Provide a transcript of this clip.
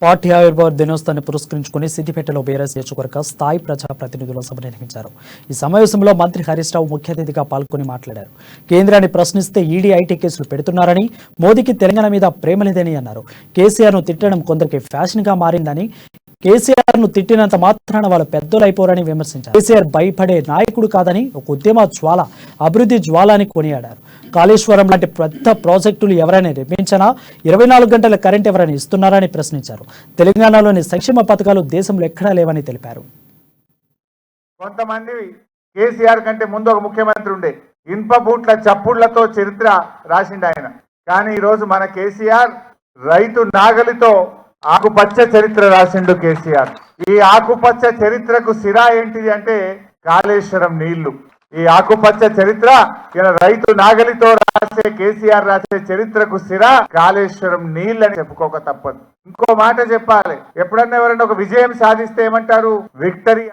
Party ఆవిర్భావ దినోత్సవాన్ని పురస్కరించుకుని సిద్దిపేటలో బీఆర్ఎస్ నియోజకవర్గ స్థాయి ప్రజా ప్రతినిధుల సభ నిర్వహించారు. ఈ సమావేశంలో మంత్రి హరీష్ రావు ముఖ్య అతిథిగా పాల్గొని మాట్లాడారు. కేంద్రాన్ని ప్రశ్నిస్తే ఈడీ ఐటీ కేసులు పెడుతున్నారని, మోదీకి తెలంగాణ మీద ప్రేమ లేదని అన్నారు. కేసీఆర్ను తిట్టడం కొందరికి ఫ్యాషన్గా మారిందని, కేసీఆర్ను తిట్టినంత మాత్రాన వాళ్ళు పెద్దలైపోరని విమర్శించారు. కేసీఆర్ భయపడే నాయకుడు కాదని, ఒక ఉద్యమ జ్వాల, అభివృద్ధి జ్వాల అని కొనియాడారు. కాళేశ్వరం లాంటి పెద్ద ప్రాజెక్టులు ఎవరైనా నిర్మించినా 24 గంటల కరెంట్ ఎవరైనా ఇస్తున్నారని ప్రశ్నించారు. తెలంగాణలోని సంక్షేమ పథకాలు దేశంలో ఎక్కడా లేవని తెలిపారు. కొంతమంది కేసీఆర్ కంటే ముందు ఒక ముఖ్యమంత్రి ఉండే, ఇనుప బూట్ల చప్పుళ్లతో చరిత్ర రాసిండు ఆయన. కానీ ఈరోజు మన కేసీఆర్ రైతు నాగలితో ఆకుపచ్చ చరిత్ర రాసిండు కేసీఆర్. ఈ ఆకుపచ్చ చరిత్రకు సిరా ఏంటిది అంటే కాళేశ్వరం నీళ్లు. ఈ ఆకుపచ్చ చరిత్ర రైతు నాగలితో రాసే కేసీఆర్ రాసే చరిత్రకు సిరా కాళేశ్వరం నీళ్ళని చెప్పుకోక తప్పదు. ఇంకో మాట చెప్పాలి, ఎప్పుడన్నా ఎవరైనా ఒక విజయం సాధిస్తే ఏమంటారు? విక్టరీ.